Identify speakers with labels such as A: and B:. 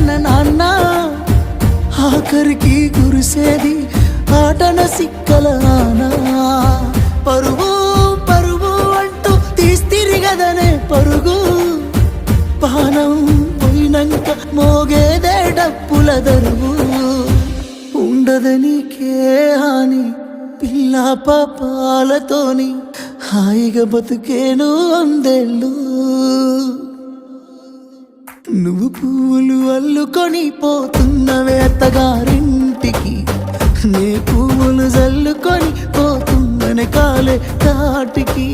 A: తన నాన్న ఆఖరికి కురిసేది ఆటన సిక్కల ఆనా పరువు పరువు అంటూ తీస్తిరిగదనే పరుగు పానం పోయినంక మోగేదే డప్పుల దరువు ఉండదనికే హాని పిల్ల పాపాలతోని హాయిగా బతుకేను వందేళ్ళు నువ్వు పువ్వులు అల్లుకొని పోతున్నవే అత్తగారింటికి నే పువ్వులు జల్లుకొని పోతున్ననే కాలే కాటికి